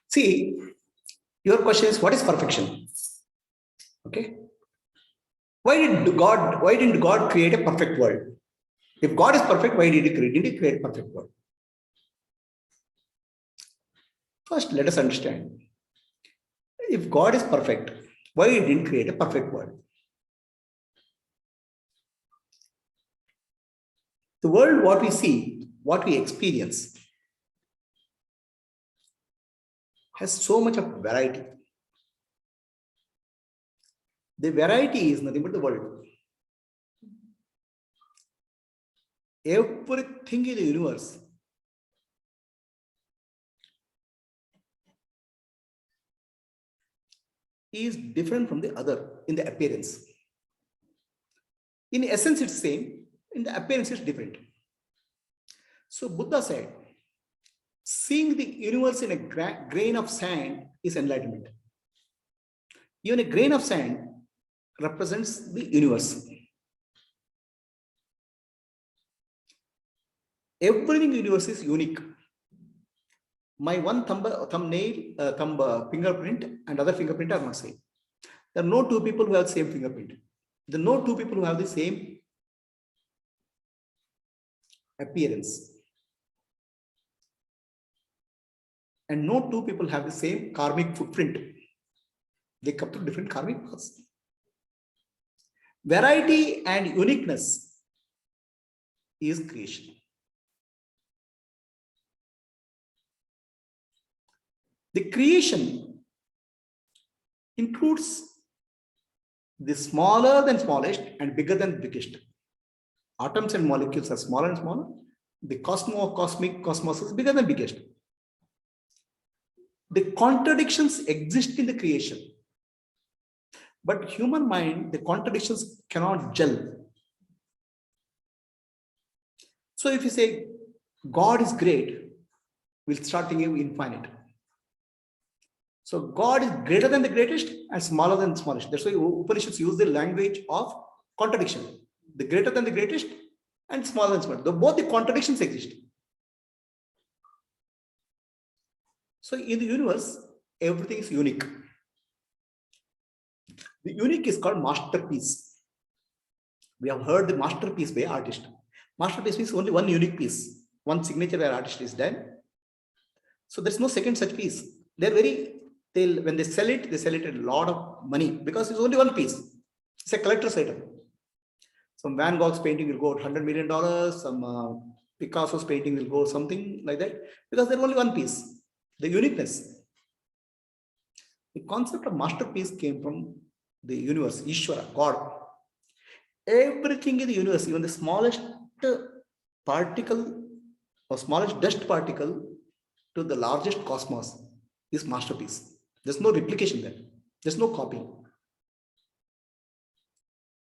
See, your question is, what is perfection? Okay. Why didn't God create a perfect world? If God is perfect, why did he create a perfect world? First, let us understand. If God is perfect, why he didn't create a perfect world? The world, what we see, what we experience, has so much of variety. The variety is nothing but the world. Everything in the universe is different from the other in the appearance. In essence, it's same. In the appearance, it's different. So Buddha said, seeing the universe in a grain of sand is enlightenment. Even a grain of sand represents the universe. Everything in the universe is unique. My one fingerprint and other fingerprint are not same. There are no two people who have the same fingerprint. There are no two people who have the same appearance. And no two people have the same karmic footprint. They come through different karmic paths. Variety and uniqueness is creation. The creation includes the smaller than smallest and bigger than biggest. Atoms and molecules are smaller and smaller. The cosmos is bigger than biggest. The contradictions exist in the creation. But human mind, the contradictions cannot gel. So if you say God is great, we'll start thinking infinite. So God is greater than the greatest and smaller than the smallest. That's why Upanishads use the language of contradiction. The greater than the greatest and smaller than smallest. Both the contradictions exist. So in the universe, everything is unique. The unique is called masterpiece. We have heard the masterpiece by artist. Masterpiece means only one unique piece. One signature where artist is done. So there's no second such piece. When they sell it at a lot of money because it's only one piece. It's a collector's item. Some Van Gogh's painting will go $100 million. Some Picasso's painting will go something like that because there's only one piece. The uniqueness. The concept of masterpiece came from the universe, Ishvara, God. Everything in the universe, even the smallest particle or smallest dust particle to the largest cosmos is masterpiece. There's no replication there. There's no copy.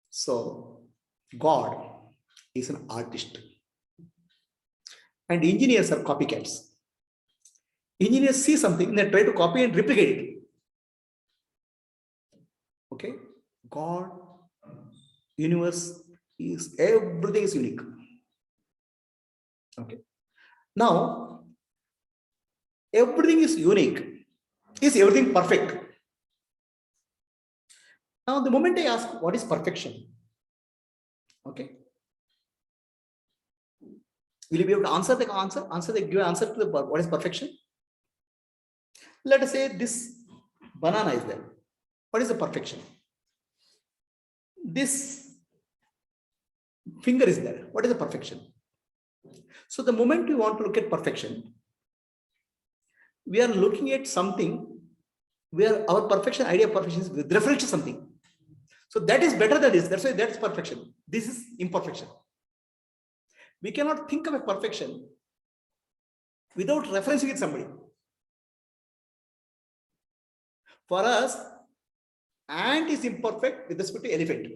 So God is an artist. And engineers are copycats. Engineers see something, they try to copy and replicate it. Okay? God, universe, everything is unique. Okay. Now, everything is unique. Is everything perfect? Now, the moment I ask, what is perfection? Okay. Will you be able to answer give an answer to what is perfection? Let us say this banana is there. What is the perfection? This finger is there. What is the perfection? So the moment we want to look at perfection, we are looking at something where our perfection, idea of perfection is with reference to something. So that is better than this. That's why that's perfection. This is imperfection. We cannot think of a perfection without referencing it somebody. For us, ant is imperfect with respect to elephant.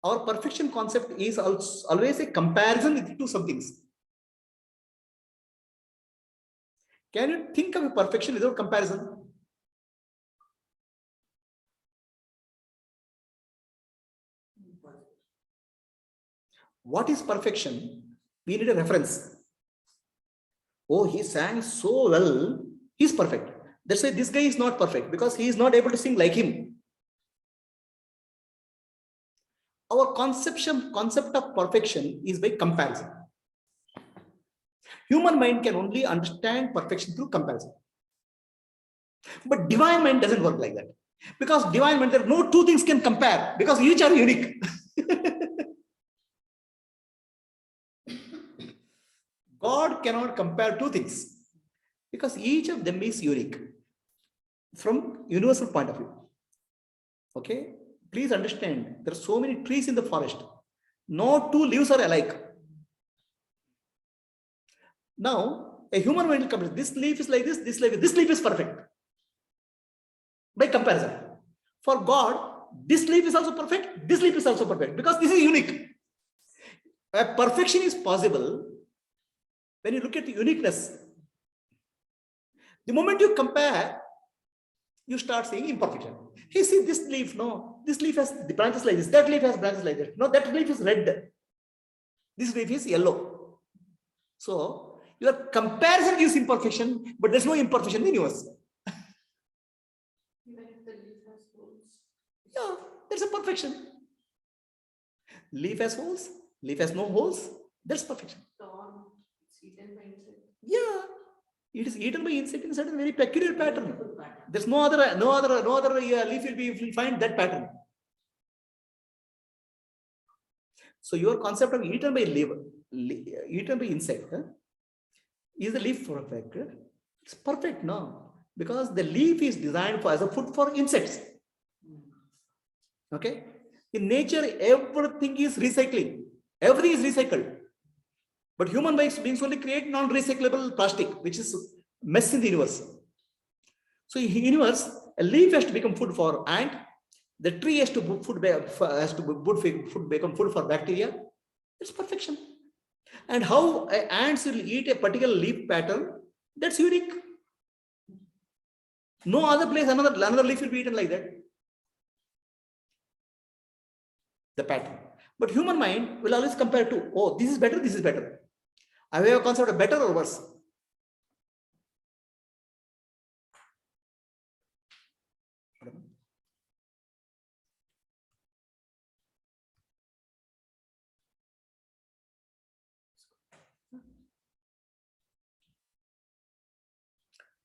Our perfection concept is always a comparison with two somethings. Can you think of a perfection without comparison? What is perfection? We need a reference. oh, he sang so well, he's perfect. That's why this guy is not perfect, because he is not able to sing like him. Our concept of perfection is by comparison. Human mind can only understand perfection through comparison. But divine mind doesn't work like that. Because divine mind, there are no two things can compare, because each are unique. God cannot compare two things, because each of them is unique from universal point of view. Okay, please understand, there are so many trees in the forest. No two leaves are alike. Now, a human mind comes, this leaf is like this leaf is perfect. By comparison. For God, this leaf is also perfect, this leaf is also perfect, because this is unique. A perfection is possible when you look at the uniqueness. The moment you compare, you start seeing imperfection. Hey, see this leaf, no, this leaf has the branches like this, that leaf has branches like that. No, that leaf is red. This leaf is yellow. So, your comparison gives imperfection, but there's no imperfection in the universe. Yeah, there's a perfection. Leaf has holes, leaf has no holes, that's perfection. Yeah, it is eaten by insect in a certain very peculiar pattern. There's no other leaf will find that pattern. So your concept of eaten by insect, is the leaf perfect? It's perfect, no, because the leaf is designed as a food for insects. Okay, in nature, everything is recycling. Everything is recycled. But human beings only create non-recyclable plastic, which is mess in the universe. So in the universe, a leaf has to become food for ant. The tree has to become food for bacteria. It's perfection. And how ants will eat a particular leaf pattern, that's unique. No other place, another leaf will be eaten like that. The pattern. But human mind will always compare to, oh, this is better, this is better. I have a concept of better or worse.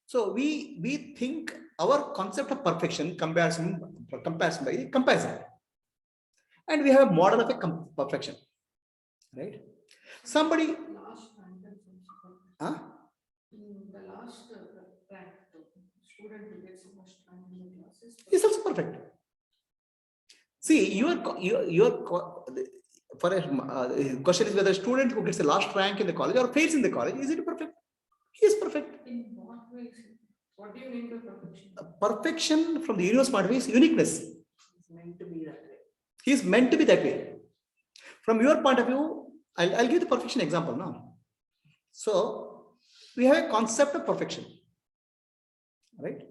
So we think our concept of perfection comparison by comparison. And we have a model of a perfection, right? Somebody, huh? The last rank, student who gets the most rank in the class is also perfect. See, your for a question is whether a student who gets the last rank in the college or fails in the college, is it perfect? He is perfect. In what way? What do you mean by perfection? Perfection from the universe point of view is uniqueness. It's meant to be that way. He is meant to be that way. From your point of view, I'll give the perfection example now. So we have a concept of perfection, right?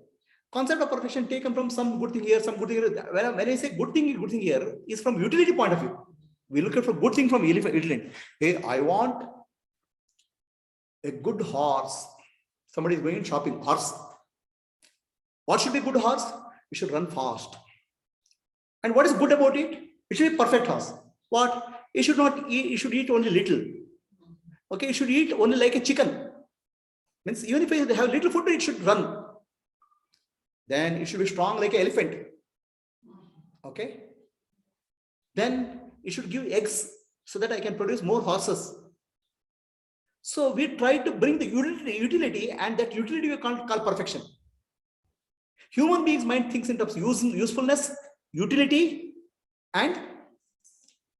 Concept of perfection taken from some good thing here, some good thing here. When I say good thing here is from utility point of view. We look at for good thing from utility. Hey, I want a good horse. Somebody is going shopping, horse. What should be good horse? It should run fast. And what is good about it? It should be perfect horse. What? It should not eat, it should eat only little. Okay, it should eat only like a chicken. Means even if they have little food, it should run. Then it should be strong like an elephant. Okay. Then it should give eggs so that I can produce more horses. So we try to bring the utility, and that utility we can't call perfection. Human beings' mind thinks in terms of usefulness, utility, and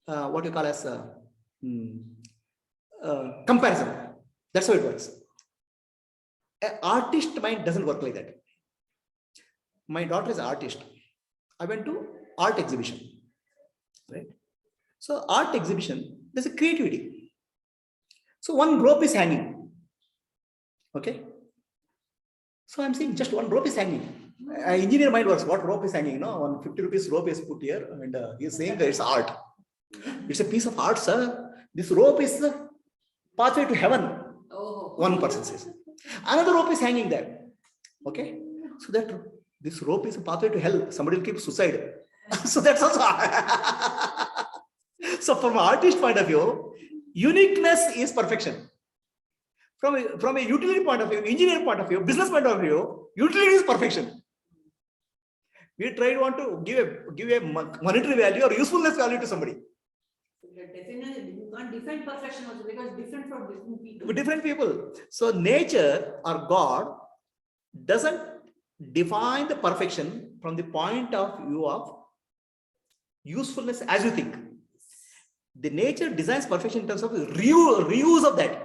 what you call as comparison. That's how it works. An artist mind doesn't work like that. My daughter is an artist. I went to art exhibition, right? So art exhibition, there's a creativity. So one rope is hanging. Okay. So I'm saying just one rope is hanging. Engineer mind works. What rope is hanging? No, 150 rupees rope is put here, and he's saying that it's art. It's a piece of art, sir. This rope is the pathway to heaven. Oh. One person says. Another rope is hanging there. Okay. So that this rope is a pathway to hell. Somebody will keep suicide. So that's also. So from an artist point of view, uniqueness is perfection. From a utility point of view, engineer point of view, business point of view, utility is perfection. We want to give a monetary value or usefulness value to somebody. Definitely, you can't define perfection also because different from different people. Different people. So nature or God doesn't define the perfection from the point of view of usefulness as you think. The nature designs perfection in terms of reuse of that.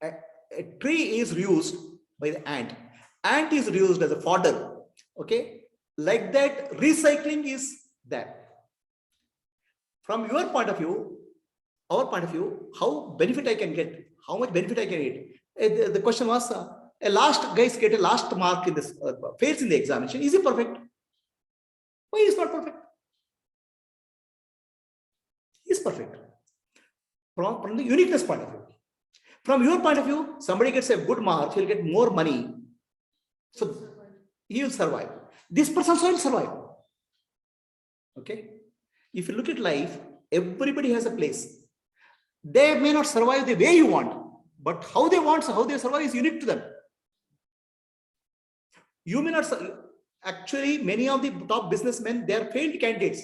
A tree is reused by the ant. Ant is reused as a fodder. Okay, like that, recycling is there. From your point of view, our point of view, how benefit I can get, how much benefit I can get. The question was, a last guys get a last mark in this fails in the examination. Is he perfect? Why is not perfect? He is perfect. From the uniqueness point of view. From your point of view, somebody gets a good mark, he'll get more money. So he will survive. This person also will survive. Okay. If you look at life, everybody has a place. They may not survive the way you want, but how they want, how they survive is unique to them. You may not. Actually, many of the top businessmen, they are failed candidates.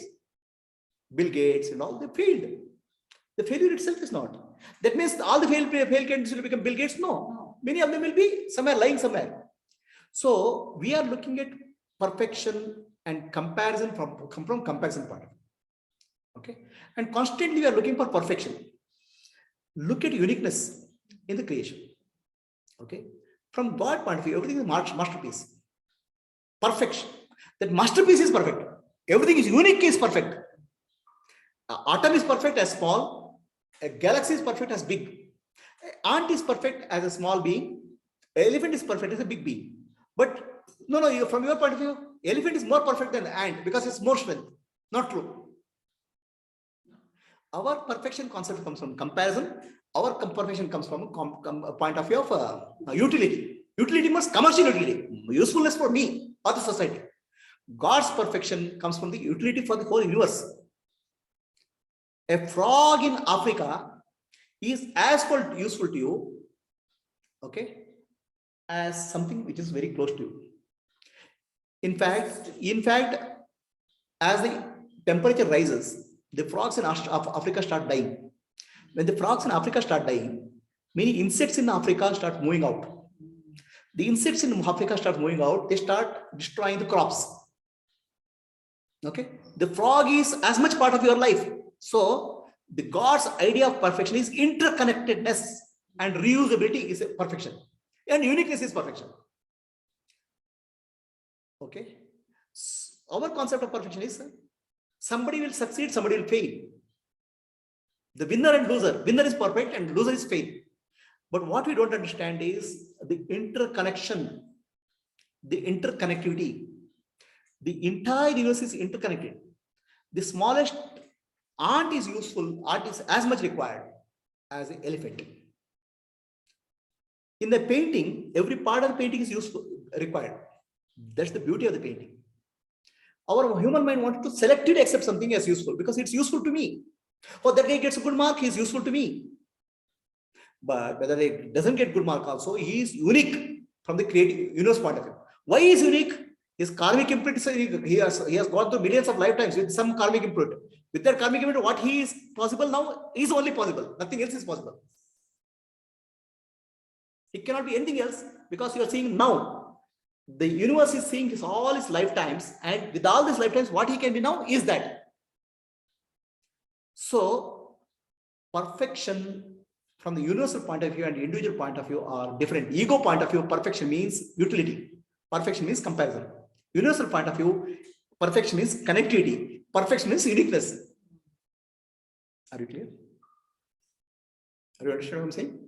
Bill Gates and all, they failed. The failure itself is not. That means all the failed candidates will become Bill Gates. No. Many of them will be somewhere lying somewhere. So we are looking at perfection and comparison from comparison point of view. Okay. And constantly we are looking for perfection. Look at uniqueness in the creation. Okay. From God point of view, everything is masterpiece. Perfection. That masterpiece is perfect. Everything is unique, is perfect. Atom is perfect as small. A galaxy is perfect as big. Ant is perfect as a small being. Elephant is perfect as a big being. But no, from your point of view, elephant is more perfect than ant because it's more strength. Not true. Our perfection concept comes from comparison. Our perfection comes from a point of view of utility. Utility means commercial utility, usefulness for me or the society. God's perfection comes from the utility for the whole universe. A frog in Africa is as useful to you, okay, as something which is very close to you. In fact, as the temperature rises, the frogs in Africa start dying. When the frogs in Africa start dying, many insects in Africa start moving out. The insects in Africa start moving out, they start destroying the crops. Okay, the frog is as much part of your life. So the God's idea of perfection is interconnectedness, and reusability is perfection, and uniqueness is perfection. Okay, our concept of perfection is somebody will succeed, somebody will fail. The winner and loser. Winner is perfect and loser is fail. But what we don't understand is the interconnection, the interconnectivity. The entire universe is interconnected. The smallest ant is useful, ant is as much required as an elephant. In the painting, every part of the painting is useful, required. That's the beauty of the painting. Our human mind wants to selectively accept something as useful because it's useful to me. Oh, that guy gets a good mark, he is useful to me. But whether he doesn't get good mark also, he is unique from the creative universe point of view. Why is unique? His karmic imprint, he has gone through millions of lifetimes with some karmic imprint. With that karmic imprint, what he is possible now is only possible. Nothing else is possible. It cannot be anything else because you are seeing now. The universe is seeing all his lifetimes, and with all these lifetimes, what he can be now is that. So, perfection from the universal point of view and individual point of view are different. Ego point of view, perfection means utility. Perfection means comparison. Universal point of view, perfection means connectivity. Perfection means uniqueness. Are you clear? Are you understand what I'm saying?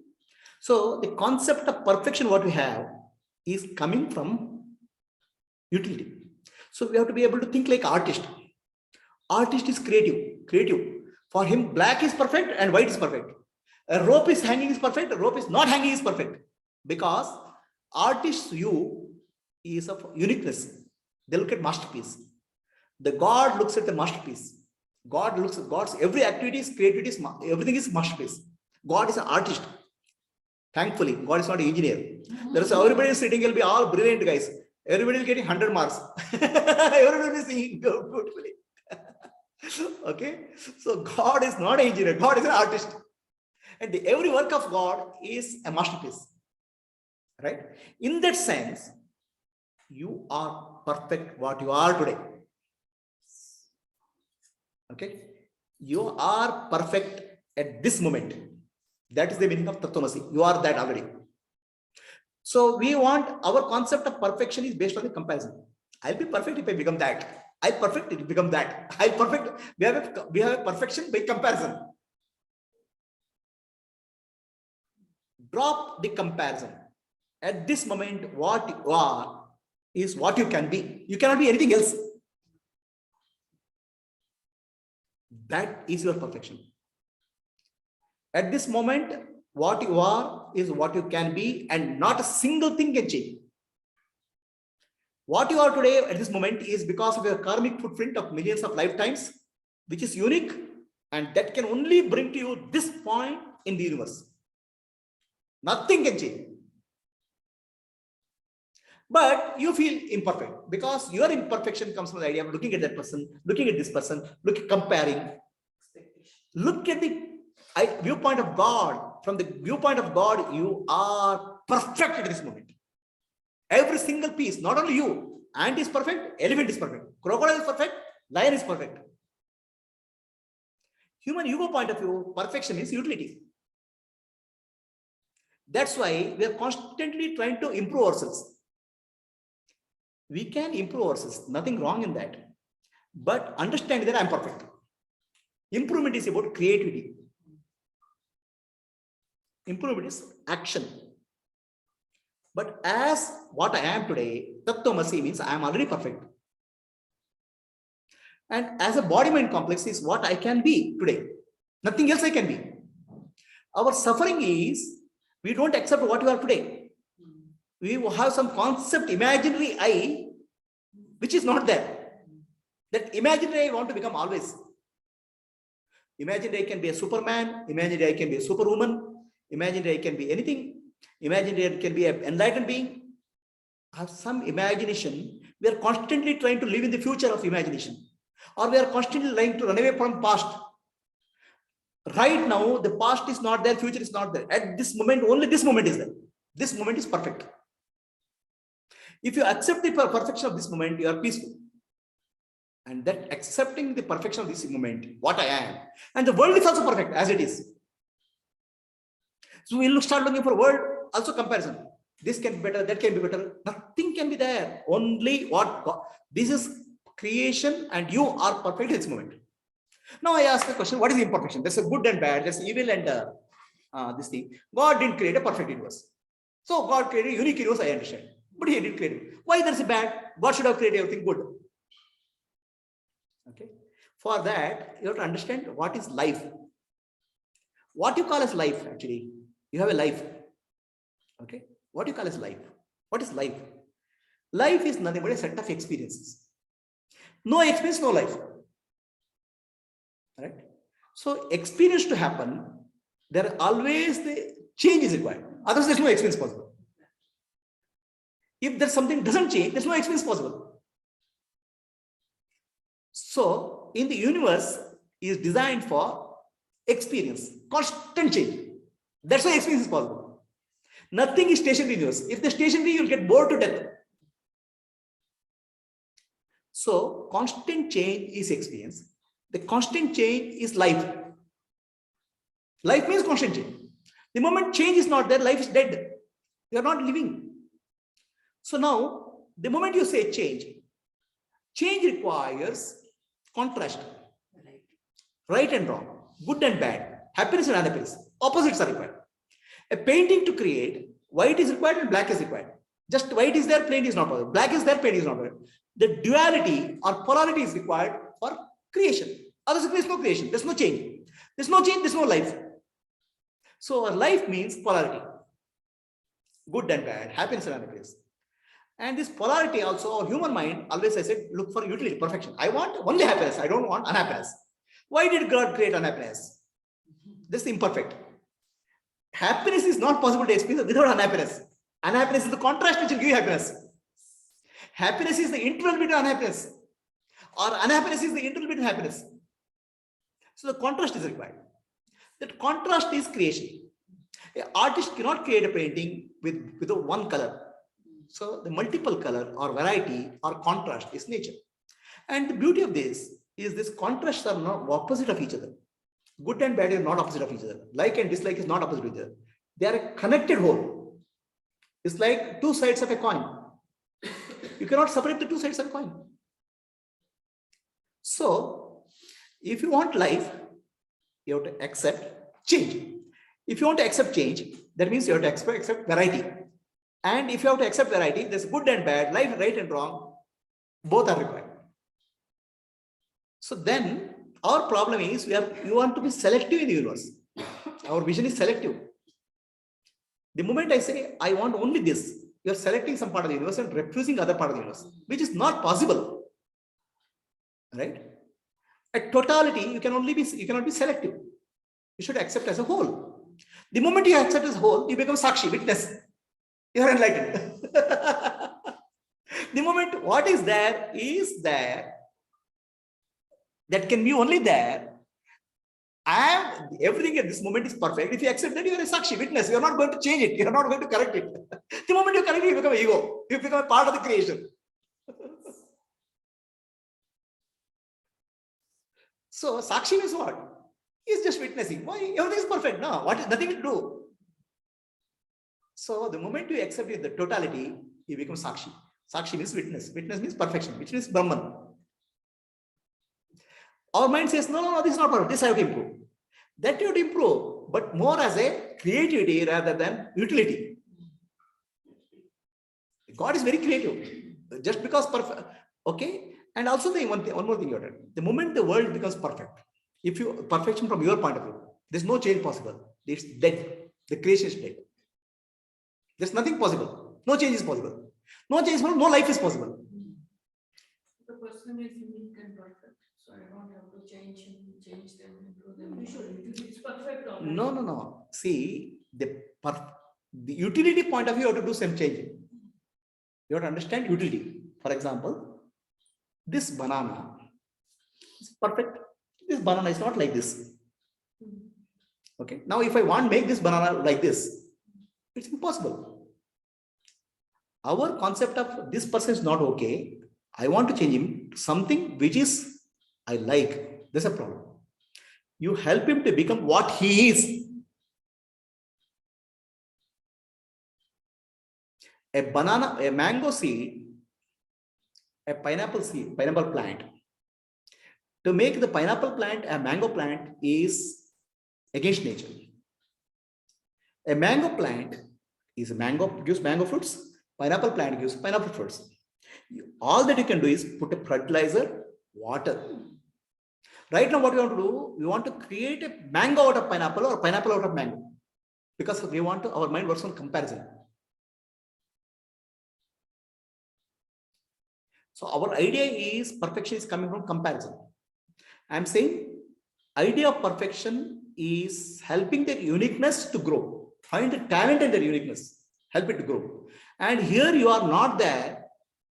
So, the concept of perfection, what we have, is coming from utility. So, we have to be able to think like artist. Artist is creative. For him, black is perfect and white is perfect. A rope is hanging is perfect, a rope is not hanging is perfect. Because artist's view is of uniqueness. They look at masterpiece. The God looks at the masterpiece. God looks at God's every activity is creativity, everything is masterpiece. God is an artist. Thankfully, God is not an engineer. There is everybody is sitting, will be all brilliant guys. Everybody is getting 100 marks. Everybody is singing beautifully. Okay, so God is not an engineer, God is an artist. And every work of God is a masterpiece. Right? In that sense, you are perfect what you are today. Okay, you are perfect at this moment. That is the meaning of Tattvamasi. You are that already. So we want, our concept of perfection is based on the comparison. I'll be perfect if I become that. I'll perfect it become that. I'll perfect. We have a perfection by comparison. Drop the comparison. At this moment, what you are is what you can be. You cannot be anything else. That is your perfection. At this moment, what you are is what you can be, and not a single thing can change. What you are today at this moment is because of your karmic footprint of millions of lifetimes, which is unique, and that can only bring to you this point in the universe. Nothing can change. But you feel imperfect because your imperfection comes from the idea of looking at that person, looking at this person, comparing. Look at the viewpoint of God. From the viewpoint of God, you are perfect at this moment. Every single piece, not only you, ant is perfect, elephant is perfect, crocodile is perfect, lion is perfect. Human ego point of view, perfection is utility. That's why we are constantly trying to improve ourselves. We can improve ourselves, nothing wrong in that. But understand that I'm perfect. Improvement is about creativity. Improvement is action. But as what I am today, Tattvamasi means I am already perfect. And as a body-mind complex is what I can be today. Nothing else I can be. Our suffering is, we don't accept what you are today. We have some concept, imaginary I, which is not there. That imaginary I want to become always. Imaginary I can be a Superman, imaginary I can be a Superwoman, imaginary I can be anything, imaginary I can be an enlightened being. Have some imagination. We are constantly trying to live in the future of imagination, or we are constantly trying to run away from past. Right now, the past is not there, future is not there. At this moment, only this moment is there. This moment is perfect. If you accept the perfection of this moment, you are peaceful. And that accepting the perfection of this moment, what I am, and the world is also perfect as it is. So we'll start looking for world, also comparison. This can be better, that can be better. Nothing can be there. Only what God. This is creation, and you are perfect in this moment. Now I ask the question, what is imperfection? There's a good and bad, there's evil and this thing. God didn't create a perfect universe. So God created a unique universe, I understand. But he didn't create it. Why there's a bad? God should have created everything good. Okay. For that, you have to understand what is life. What you call as life, actually. You have a life. Okay. What you call as life? What is life? Life is nothing but a set of experiences. No experience, no life. Right? So experience to happen, there are always the change is required. Otherwise, there's no experience possible. If there's something doesn't change, there's no experience possible. So in the universe is designed for experience, constant change. That's why experience is possible. Nothing is stationary in the universe. If the stationary, you'll get bored to death. So constant change is experience. The constant change is life. Life means constant change. The moment change is not there, life is dead. You are not living. So now, the moment you say change, change requires contrast. Right and wrong, good and bad, happiness and unhappiness. Opposites are required. A painting to create, white is required and black is required. Just white is there, plain is not possible. Black is there, plain is not possible. The duality or polarity is required for creation. Otherwise, there is no creation. There's no change. There's no change. There's no life. So our life means polarity, good and bad, happiness and unhappiness. And this polarity also, our human mind, always I said, look for utility, perfection. I want only happiness, I don't want unhappiness. Why did God create unhappiness? This is imperfect. Happiness is not possible to experience without unhappiness. Unhappiness is the contrast which will give you happiness. Happiness is the interval between unhappiness, or unhappiness is the interval between happiness. So the contrast is required. That contrast is creation. An artist cannot create a painting with one color. So the multiple color or variety or contrast is nature. And the beauty of this is this contrasts are not opposite of each other. Good and bad is not opposite of each other. Like and dislike is not opposite of each other. They are a connected whole. It's like two sides of a coin. You cannot separate the two sides of a coin. So if you want life, you have to accept change. If you want to accept change, that means you have to accept variety. And if you have to accept variety, there's good and bad, life, right and wrong, both are required. So then our problem is you want to be selective in the universe. Our vision is selective. The moment I say I want only this, you are selecting some part of the universe and refusing other part of the universe, which is not possible. Right? At totality, you cannot be selective. You should accept as a whole. The moment you accept as a whole, you become Sakshi, witness. You are enlightened. The moment what is there, that can be only there. Everything at this moment is perfect. If you accept that, you are a Sakshi, witness. You are not going to change it. You are not going to correct it. The moment you correct it, you become ego. You become a part of the creation. So Sakshi means what? He is just witnessing. Why? Everything is perfect. No, nothing to do. So the moment you accept it, the totality, you become Sakshi. Sakshi means witness. Witness means perfection, which means Brahman. Our mind says, no, this is not perfect. This I have to improve. That you have to improve, but more as a creativity rather than utility. God is very creative. Just because perfect. Okay. And also one more thing you have to. The moment the world becomes perfect, if you perfection from your point of view, there's no change possible. It's dead. The creation is dead. There's nothing possible. No change is possible. No change is possible. No life is possible. The person is unique and perfect. So I don't have to change them, improve them. It's perfect. No. See, the utility point of view, you have to do some changing. You have to understand utility. For example, this banana is perfect. This banana is not like this. Okay. Now, if I want to make this banana like this, it's impossible. Our concept of this person is not okay. I want to change him to something which is I like. There's a problem. You help him to become what he is. A banana, a mango seed, a pineapple seed, pineapple plant. To make the pineapple plant a mango plant is against nature. A mango plant is a mango, gives mango fruits. Pineapple plant gives pineapple fruits. All that you can do is put a fertilizer, water. Right now, what we want to do, we want to create a mango out of pineapple or pineapple out of mango. Because we want to, our mind works on comparison. So our idea is perfection is coming from comparison. I'm saying idea of perfection is helping their uniqueness to grow. Find the talent in their uniqueness. Help it to grow. And here you are not there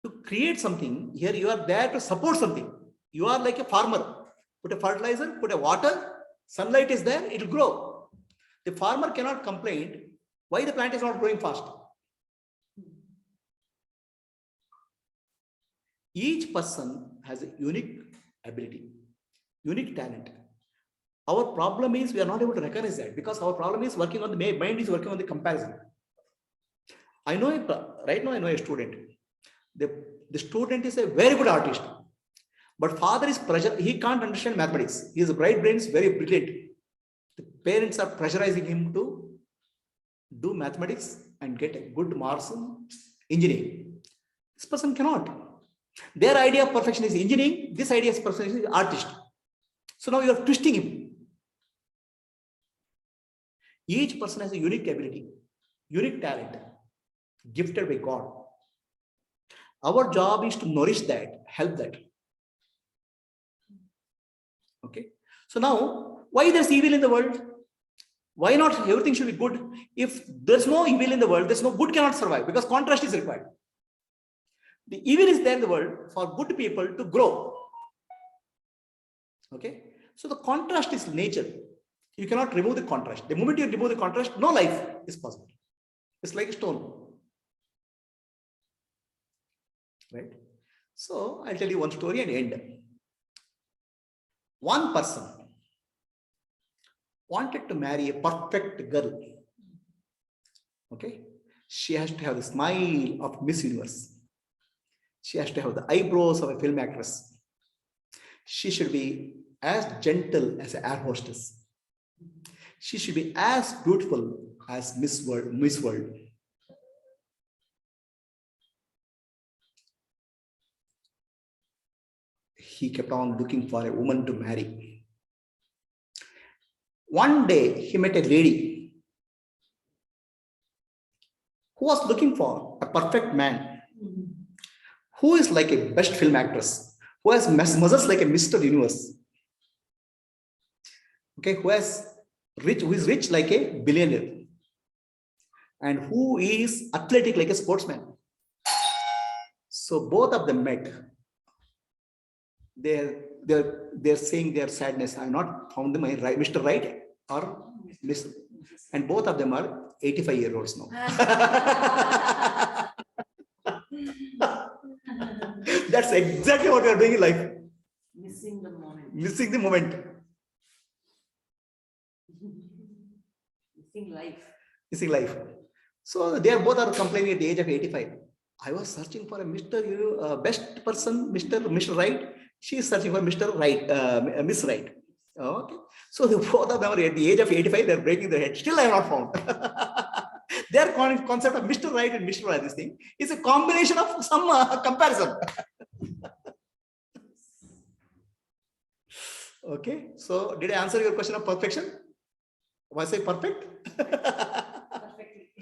to create something. Here you are there to support something. You are like a farmer. Put a fertilizer, put a water, sunlight is there, it will grow. The farmer cannot complain why the plant is not growing fast. Each person has a unique ability, unique talent. Our problem is we are not able to recognize that because our problem is working on the mind is working on the comparison. Right now I know a student. The student is a very good artist. But father is pressure. He can't understand mathematics. His bright brain is very brilliant. The parents are pressurizing him to do mathematics and get a good marks in engineering. This person cannot. Their idea of perfection is engineering. This idea of perfection is artist. So now you are twisting him. Each person has a unique ability, unique talent, gifted by God. Our job is to nourish that, help that. Okay. So now, why there's evil in the world? Why not everything should be good? If there's no evil in the world, there's no good cannot survive, because contrast is required. The evil is there in the world for good people to grow. Okay. So the contrast is nature. You cannot remove the contrast. The moment you remove the contrast, no life is possible. It's like a stone. Right? So I'll tell you one story and end. One person wanted to marry a perfect girl. Okay? She has to have the smile of Miss Universe. She has to have the eyebrows of a film actress. She should be as gentle as an air hostess. She should be as beautiful as Miss World. He kept on looking for a woman to marry. One day, he met a lady who was looking for a perfect man, who is like a best film actress, who has muscles like a Mr. Universe, okay, who is rich like a billionaire, and who is athletic like a sportsman. So both of them met. They're saying their sadness. I have not found them right, Mr. Right or Mr. And both of them are 85-year-olds now. That's exactly what we are doing in life. Missing the moment. Missing the moment. Missing life. Missing life. So they are both are complaining at the age of 85. I was searching for a Mr. Best person, Mr. Right. She is searching for Mr. Right, Miss Right. Okay. So the both of them are at the age of 85, they're breaking their head. Still I have not found. Their concept of Mr. Right and Mr. Right, this thing is a combination of some comparison. Okay. So did I answer your question of perfection? Was I perfect? Perfectly.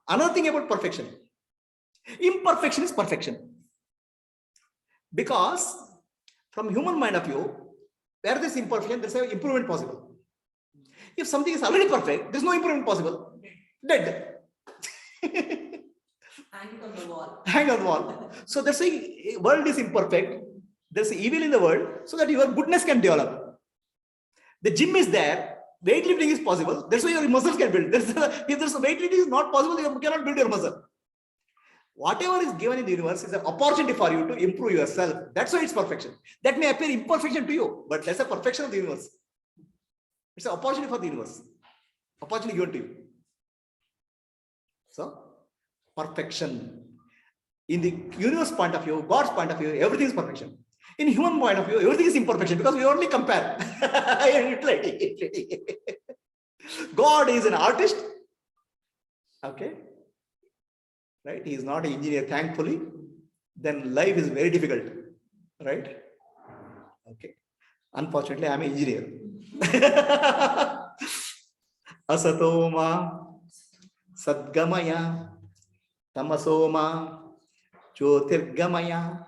Another thing about perfection. Imperfection is perfection. Because from human mind of view, where there is imperfection, there is an improvement possible. If something is already perfect, there is no improvement possible. Dead. Hang on the wall. Hang on the wall. So that's why world is imperfect. There's evil in the world, so that your goodness can develop. The gym is there. Weightlifting is possible. That's why your muscles can build. If there's weightlifting is not possible, you cannot build your muscle. Whatever is given in the universe is an opportunity for you to improve yourself. That's why it's perfection. That may appear imperfection to you, but that's a perfection of the universe. It's an opportunity for the universe. Opportunity given to you. So, perfection. In the universe point of view, God's point of view, everything is perfection. In human point of view, everything is imperfection because we only compare. God is an artist. Okay. Right? He is not an engineer, thankfully. Then life is very difficult. Right? Okay. Unfortunately, I am an engineer. Asatoma Sadgamaya Tamasoma Jyotirgamaya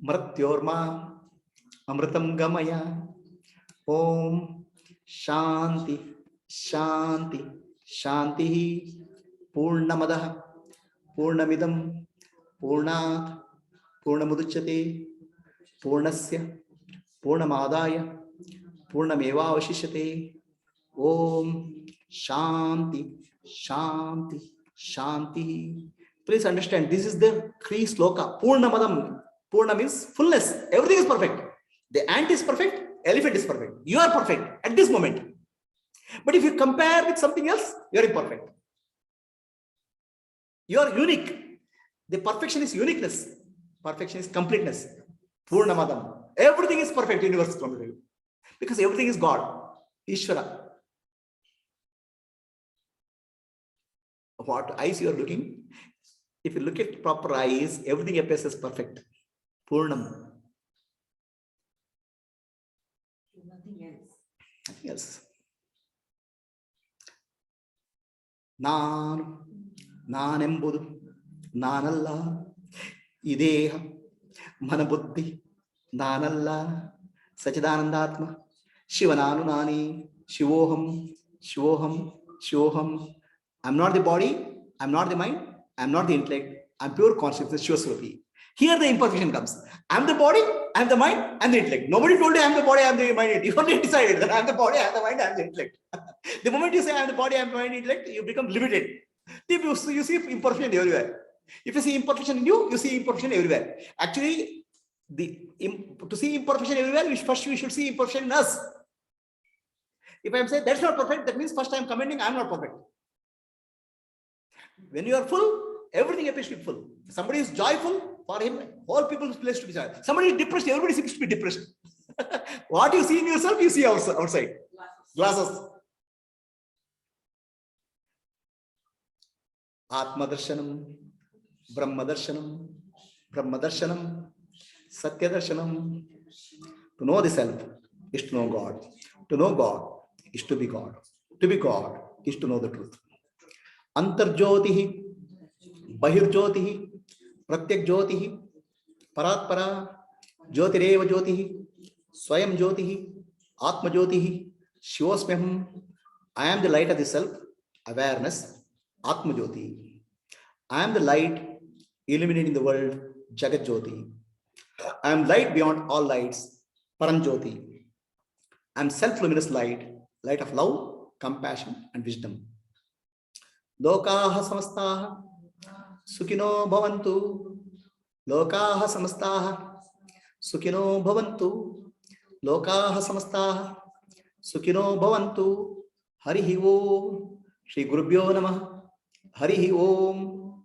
Mrityorma Amritam Gamaya. Om Shanti Shanti Shanti Purnamadaha Purnamidam Purnat Purnamuduchyate Purnasya Purnamadaya Purnameva Vashishyate. Om Shanti Shanti Shanti. Please understand, this is the Kri Sloka. Purnamadam. Purna means fullness. Everything is perfect. The ant is perfect, elephant is perfect. You are perfect at this moment. But if you compare with something else, you are imperfect. You are unique. The perfection is uniqueness. Perfection is completeness. Purnamadam. Everything is perfect in universe from you. Because everything is God. Ishvara. What eyes you are looking? If you look at proper eyes, everything appears as perfect. Purnam. Nothing else. Nothing else. ನಾನು ನಾನೆಂಬುದು ನಾನಲ್ಲ, ಈ ದೇಹ ಮನಬುದ್ಧಿ ನಾನಲ್ಲ, ಸಚಿದಾನಂದಾತ್ಮ ಶಿವ ನಾನು ನಾನೇ, ಶಿವೋಹಂ ಶಿವೋಹಂ ಶಿವೋಹಂ. I am not the body, I am not the mind, I am not the intellect, I am pure consciousness, ಶಿವಸ್ವರೂಪಿ. Here the imperfection comes. I am the body, I am the mind, I am the intellect. Nobody told you I am the body, I am the mind. You only decided that I am the body, I am the mind, I am the intellect. The moment you say I am the body, I am the mind, intellect, you become limited. You see imperfection everywhere. If you see imperfection in you, you see imperfection everywhere. Actually, to see imperfection everywhere, first we should see imperfection in us. If I am saying that's not perfect, that means first I am commenting I am not perfect. When you are full, everything appears to be full. Somebody is joyful, for him, all people place to be joyful. Somebody is depressed, everybody seems to be depressed. What you see in yourself, you see outside. Glasses. Atma darshanam, Brahma darshanam, Brahma darshanam, Satya darshanam. To know the self is to know God. To know God is to be God. To be God is to know the truth. Antarjyotihi, Bahirjyotihi, Pratyak Jyotihi, Paratpara, Jyotireva Jyotihi, Swayam Jyotihi, Atma Jyotihi, Shivosmyaham. I am the light of the self, awareness, Atma Jyoti. I am the light illuminating the world, Jagat Jyoti. I am light beyond all lights, Param Jyoti. I am self-luminous light, light of love, compassion, and wisdom. Lokaha samastaha sukhino bhavantu. Lokaha samastaha sukhino bhavantu. Lokaha samastaha sukhino bhavantu. Harihi Om. Shri Gurubhyo Namah. Harihi Om.